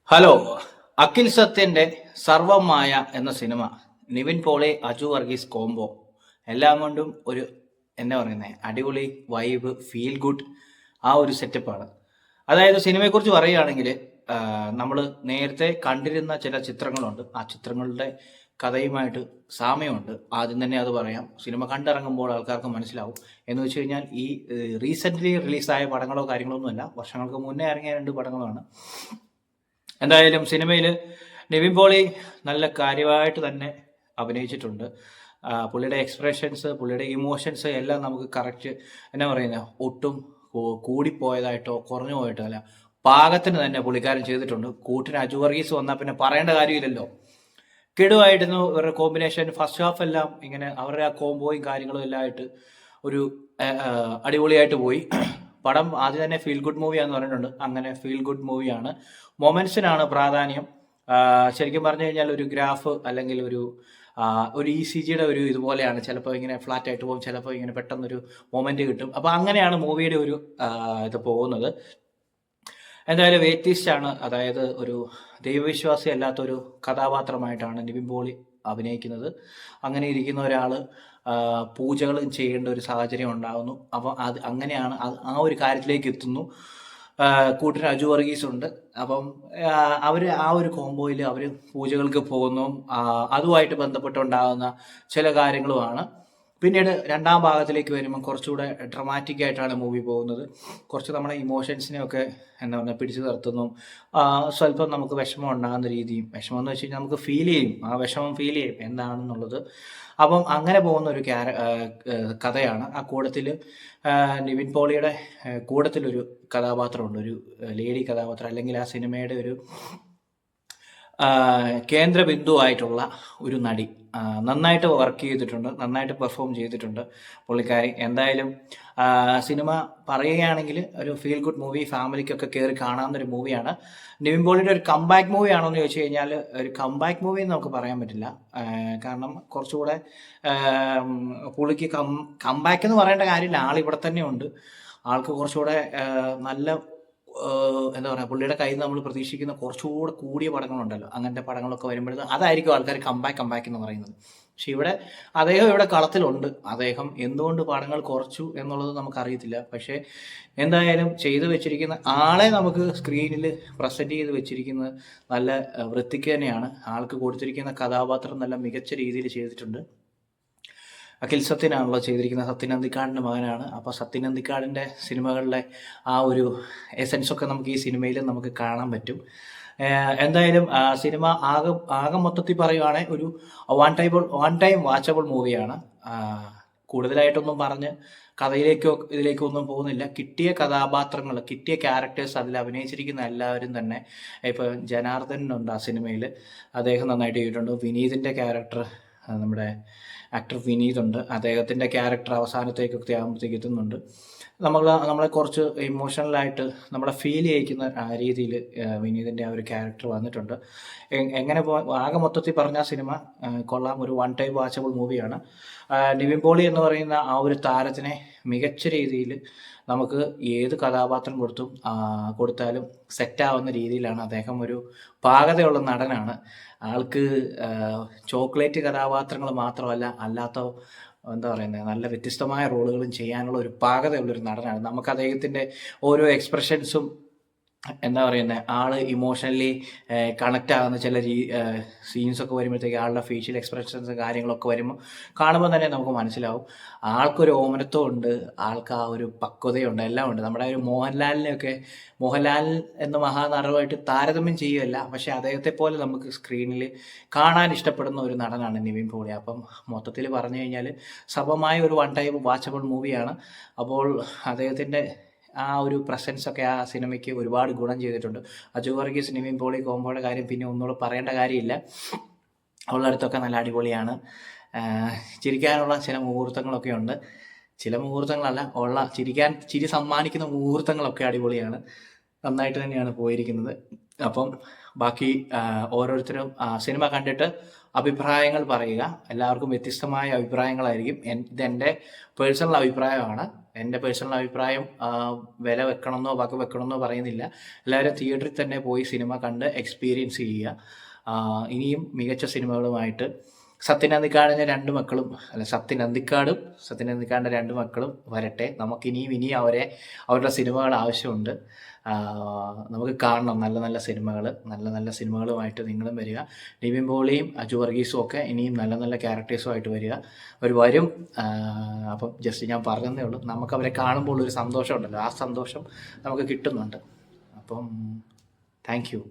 Hello. Akhil സത്യന്റെ സർവമായ എന്ന സിനിമ, നിവിൻ പോളി അജു വർഗീസ് കോംബോ എല്ലാം കൊണ്ടും ഒരു എന്താ പറയുന്നത്, അടിപൊളി വൈബ്, ഫീൽ ഗുഡ് ആ ഒരു സെറ്റപ്പാണ്. അതായത് സിനിമയെക്കുറിച്ച് പറയുകയാണെങ്കിൽ നമ്മൾ നേരത്തെ കണ്ടിരുന്ന ചില ചിത്രങ്ങളുണ്ട്. ആ ചിത്രങ്ങളുടെ കഥയുമായിട്ട് സാമ്യമുണ്ട്. ആദ്യം തന്നെ അത് പറയാം. സിനിമ കണ്ടിറങ്ങുമ്പോൾ ആൾക്കാർക്ക് മനസ്സിലാവും. എന്ന് വെച്ച് കഴിഞ്ഞാൽ ഈ റീസെൻ്റ്ലി റിലീസായ പടങ്ങളോ കാര്യങ്ങളോ ഒന്നുമല്ല, വർഷങ്ങൾക്ക് മുന്നേ ഇറങ്ങിയ രണ്ട് പടങ്ങളാണ്. എന്തായാലും സിനിമയിൽ നിവിൻ പോളി നല്ല കാര്യമായിട്ട് തന്നെ അഭിനയിച്ചിട്ടുണ്ട്. പുള്ളിയുടെ എക്സ്പ്രഷൻസ്, പുള്ളിയുടെ ഇമോഷൻസ് എല്ലാം നമുക്ക് കറക്റ്റ് എന്നാ പറയുന്നത്, ഒട്ടും കൂടിപ്പോയതായിട്ടോ കുറഞ്ഞു പോയിട്ടോ അല്ല, പാകത്തിന് തന്നെ പുള്ളിക്കാരൻ ചെയ്തിട്ടുണ്ട്. കൂട്ടിന് അജു വർഗീസ് വന്നാൽ പിന്നെ പറയേണ്ട കാര്യമില്ലല്ലോ. കിടുവായിരുന്നു ഇവരുടെ കോമ്പിനേഷൻ. ഫസ്റ്റ് ഹാഫ് എല്ലാം ഇങ്ങനെ അവരുടെ ആ കോംബോയും കാര്യങ്ങളും എല്ലാം ആയിട്ട് ഒരു അടിപൊളിയായിട്ട് പോയി. പടം ആദ്യം തന്നെ ഫീൽ ഗുഡ് മൂവിയാന്ന് പറഞ്ഞിട്ടുണ്ട്. അങ്ങനെ ഫീൽ ഗുഡ് മൂവിയാണ്. മൊമെന്റ്സിനാണ് പ്രാധാന്യം. ശരിക്കും പറഞ്ഞു കഴിഞ്ഞാൽ ഒരു ഗ്രാഫ് അല്ലെങ്കിൽ ഒരു ECGയുടെ ഒരു ഇതുപോലെയാണ്. ചിലപ്പോൾ ഇങ്ങനെ ഫ്ലാറ്റ് ആയിട്ട് പോകും, ചിലപ്പോൾ ഇങ്ങനെ പെട്ടെന്നൊരു മൊമെന്റ് കിട്ടും. അപ്പോൾ അങ്ങനെയാണ് മൂവിയുടെ ഒരു ഇത് പോകുന്നത്. എന്തായാലും വേറ്റീസ്റ്റാണ്, അതായത് ഒരു ദൈവവിശ്വാസി അല്ലാത്തൊരു കഥാപാത്രമായിട്ടാണ് നിവിൻ പോളി അഭിനയിക്കുന്നത്. അങ്ങനെ ഇരിക്കുന്ന ഒരാൾ പൂജകളും ചെയ്യേണ്ട ഒരു സാഹചര്യം ഉണ്ടാകുന്നു. അപ്പോൾ അത് അങ്ങനെയാണ് ആ ഒരു കാര്യത്തിലേക്ക് എത്തുന്നു. കൂട്ടിന് അജു വർഗീസ് ഉണ്ട്. അപ്പം അവർ ആ ഒരു കോംബോയിൽ അവർ പൂജകൾക്ക് പോകുന്നു. അതുമായിട്ട് ബന്ധപ്പെട്ടുണ്ടാകുന്ന ചില കാര്യങ്ങളുമാണ്. പിന്നീട് രണ്ടാം ഭാഗത്തിലേക്ക് വരുമ്പോൾ കുറച്ചുകൂടെ ഡ്രമാറ്റിക് ആയിട്ടാണ് മൂവി പോകുന്നത്. കുറച്ച് നമ്മുടെ ഇമോഷൻസിനെയൊക്കെ എന്താ പറയുക പിടിച്ചു നിർത്തുന്നു. സ്വല്പം നമുക്ക് വിഷമം ഉണ്ടാകുന്ന രീതിയും, വിഷമം എന്ന് വെച്ച് കഴിഞ്ഞാൽ നമുക്ക് ഫീൽ ചെയ്യും, ആ വിഷമം ഫീൽ ചെയ്യും എന്താണെന്നുള്ളത്. അപ്പം അങ്ങനെ പോകുന്ന ഒരു കഥയാണ്. ആ കൂടത്തിൽ നിവിൻ പോളിയുടെ കൂടത്തിലൊരു കഥാപാത്രമുണ്ട്, ഒരു ലേഡി കഥാപാത്രം, അല്ലെങ്കിൽ ആ സിനിമയുടെ ഒരു കേന്ദ്ര ബിന്ദുവായിട്ടുള്ള ഒരു നടി. നന്നായിട്ട് വർക്ക് ചെയ്തിട്ടുണ്ട്, നന്നായിട്ട് പെർഫോം ചെയ്തിട്ടുണ്ട് പുള്ളിക്കാരി. എന്തായാലും സിനിമ പറയുകയാണെങ്കിൽ ഒരു ഫീൽ ഗുഡ് മൂവി, ഫാമിലിക്കൊക്കെ കയറി കാണാവുന്നൊരു മൂവിയാണ്. നിവിൻ പോളിയുടെ ഒരു കംബാക്ക് മൂവി ആണോ എന്ന് ചോദിച്ചു കഴിഞ്ഞാൽ ഒരു കംബാക്ക് മൂവി എന്ന് നമുക്ക് പറയാൻ പറ്റില്ല. കാരണം കുറച്ചുകൂടെ പുള്ളിക്ക് കംബാക്ക് എന്ന് പറയേണ്ട കാര്യമില്ല. ആളിവിടെ തന്നെ ഉണ്ട്. ആൾക്ക് കുറച്ചുകൂടെ നല്ല എന്താ പറയുക, പുള്ളിയുടെ കയ്യിൽ നിന്ന് നമ്മൾ പ്രതീക്ഷിക്കുന്ന കുറച്ചുകൂടെ കൂടിയ പടങ്ങളുണ്ടല്ലോ, അങ്ങനത്തെ പടങ്ങളൊക്കെ വരുമ്പോഴത്തേക്ക് അതായിരിക്കും ആൾക്കാർ കംബാക്ക് എന്ന് പറയുന്നത്. പക്ഷെ അദ്ദേഹം ഇവിടെ കളത്തിലുണ്ട്. അദ്ദേഹം എന്തുകൊണ്ട് പടങ്ങൾ കുറച്ചു എന്നുള്ളത് നമുക്കറിയത്തില്ല. പക്ഷേ എന്തായാലും ചെയ്തു വെച്ചിരിക്കുന്ന ആളെ നമുക്ക് സ്ക്രീനിൽ പ്രസൻറ്റ് ചെയ്ത് വെച്ചിരിക്കുന്നത് നല്ല വൃത്തിക്ക് തന്നെയാണ്. ആൾക്ക് കൊടുത്തിരിക്കുന്ന കഥാപാത്രം നല്ല മികച്ച രീതിയിൽ ചെയ്തിട്ടുണ്ട്. അഖിൽ സത്യനാണല്ലോ ചെയ്തിരിക്കുന്നത്. സത്യൻ അന്തിക്കാടിൻ്റെ മകനാണ്. അപ്പോൾ സത്യൻ അന്തിക്കാടിൻ്റെ സിനിമകളിലെ ആ ഒരു എസൻസൊക്കെ നമുക്ക് ഈ സിനിമയിൽ നമുക്ക് കാണാൻ പറ്റും. എന്തായാലും സിനിമ ആകെ മൊത്തത്തിൽ പറയുവാണെങ്കിൽ ഒരു വൺ ടൈം വാച്ചബിൾ മൂവിയാണ്. കൂടുതലായിട്ടൊന്നും പറഞ്ഞ് ഇതിലേക്കോ ഒന്നും പോകുന്നില്ല. കിട്ടിയ കഥാപാത്രങ്ങൾ, കിട്ടിയ ക്യാരക്ടേഴ്സ്, അതിൽ അഭിനയിച്ചിരിക്കുന്ന എല്ലാവരും തന്നെ, ഇപ്പോൾ ജനാർദ്ദനുണ്ട് ആ സിനിമയിൽ, അദ്ദേഹം നന്നായിട്ട് ചെയ്തിട്ടുണ്ട്. വിനീതിൻ്റെ ക്യാരക്ടർ, നമ്മുടെ ആക്ടർ വിനീത് ഉണ്ട്, അദ്ദേഹത്തിൻ്റെ ക്യാരക്ടർ അവസാനത്തേക്കൊക്കെ ആകുമ്പോഴത്തേക്ക് എത്തുന്നുണ്ട്. നമ്മളെ കുറച്ച് ഇമോഷണലായിട്ട് നമ്മളെ ഫീൽ ചെയ്യിക്കുന്ന രീതിയിൽ വിനീതിൻ്റെ ആ ഒരു ക്യാരക്ടർ വന്നിട്ടുണ്ട്. എങ്ങനെ ആകെ മൊത്തത്തിൽ പറഞ്ഞ സിനിമ കൊള്ളാം. ഒരു വൺ ടൈം വാച്ചബിൾ മൂവിയാണ്. നിവിൻ പോളി എന്ന് പറയുന്ന ആ ഒരു താരത്തിനെ മികച്ച രീതിയിൽ നമുക്ക് ഏത് കഥാപാത്രം കൊടുത്താലും സെറ്റാവുന്ന രീതിയിലാണ്. അദ്ദേഹം ഒരു പാകതയുള്ള നടനാണ്. ആൾക്ക് ചോക്ലേറ്റ് കഥാപാത്രങ്ങൾ മാത്രമല്ല, അല്ലാത്ത എന്താ പറയുന്നത്, നല്ല വ്യത്യസ്തമായ റോളുകളും ചെയ്യാനുള്ള ഒരു പാകതയുള്ളൊരു നടനാണ്. നമുക്ക് അദ്ദേഹത്തിൻ്റെ ഓരോ എക്സ്പ്രഷൻസും എന്താ പറയുന്നത്, ആള് ഇമോഷണലി കണക്റ്റ് ആകുന്ന ചില സീൻസൊക്കെ വരുമ്പോഴത്തേക്ക് ആളുടെ ഫേഷ്യൽ എക്സ്പ്രഷൻസ് കാര്യങ്ങളൊക്കെ വരുമ്പോൾ കാണുമ്പോൾ തന്നെ നമുക്ക് മനസ്സിലാവും ആൾക്കൊരു ഓമനത്വം ഉണ്ട്, ആൾക്ക് ആ ഒരു പക്വതയുണ്ട്, എല്ലാം ഉണ്ട്. നമ്മുടെ ഒരു മോഹൻലാൽ എന്ന മഹാനടനുമായിട്ട് താരതമ്യം ചെയ്യുകയല്ല, പക്ഷെ അദ്ദേഹത്തെ പോലെ നമുക്ക് സ്ക്രീനിൽ കാണാൻ ഇഷ്ടപ്പെടുന്ന ഒരു നടനാണ് നിവിൻ പോളി. അപ്പം മൊത്തത്തിൽ പറഞ്ഞു കഴിഞ്ഞാൽ സഭമായ ഒരു വൺ ടൈം വാച്ചബിൾ മൂവിയാണ്. അപ്പോൾ അദ്ദേഹത്തിൻ്റെ ആ ഒരു പ്രസൻസൊക്കെ ആ സിനിമയ്ക്ക് ഒരുപാട് ഗുണം ചെയ്തിട്ടുണ്ട്. അജു വർഗീസ് നിവിൻ പോളി കോമ്പോയുടെ കാര്യം പിന്നെ ഒന്നുകൂടെ പറയേണ്ട കാര്യമില്ല. അവളുടെ അടുത്തൊക്കെ നല്ല അടിപൊളിയാണ്. ചിരിക്കാനുള്ള ചില മുഹൂർത്തങ്ങളൊക്കെ ഉണ്ട്. ചില മുഹൂർത്തങ്ങളല്ല, ചിരി സമ്മാനിക്കുന്ന മുഹൂർത്തങ്ങളൊക്കെ അടിപൊളിയാണ്. നന്നായിട്ട് തന്നെയാണ് പോയിരിക്കുന്നത്. അപ്പം ബാക്കി ഓരോരുത്തരും സിനിമ കണ്ടിട്ട് അഭിപ്രായങ്ങൾ പറയുക. എല്ലാവർക്കും വ്യത്യസ്തമായ അഭിപ്രായങ്ങളായിരിക്കും. ഇതെൻ്റെ പേഴ്സണൽ അഭിപ്രായമാണ്. എൻ്റെ പേഴ്സണൽ അഭിപ്രായം വില വെക്കണമെന്നോ വക വെക്കണമെന്നോ പറയുന്നില്ല. എല്ലാവരും തിയേറ്ററിൽ തന്നെ പോയി സിനിമ കണ്ട് എക്സ്പീരിയൻസ് ചെയ്യുക. ഇനിയും മികച്ച സിനിമകളുമായിട്ട് സത്യൻ അന്തിക്കാടിൻ്റെ രണ്ട് മക്കളും സത്യൻ അന്തിക്കാടിൻ്റെ രണ്ട് മക്കളും വരട്ടെ. നമുക്കിനിയും അവരുടെ സിനിമകൾ ആവശ്യമുണ്ട്. നമുക്ക് കാണണം നല്ല നല്ല സിനിമകളുമായിട്ട് നിങ്ങളും വരിക. നിവിൻ പോളിയും അജു വർഗീസും ഒക്കെ ഇനിയും നല്ല ക്യാരക്ടേഴ്സുമായിട്ട് വരിക. അവർ വരും. അപ്പം ജസ്റ്റ് ഞാൻ പറഞ്ഞതേ ഉള്ളൂ. നമുക്ക് അവരെ കാണുമ്പോൾ ഒരു സന്തോഷം ഉണ്ടല്ലോ, ആ സന്തോഷം നമുക്ക് കിട്ടുന്നുണ്ട്. അപ്പം താങ്ക് യു.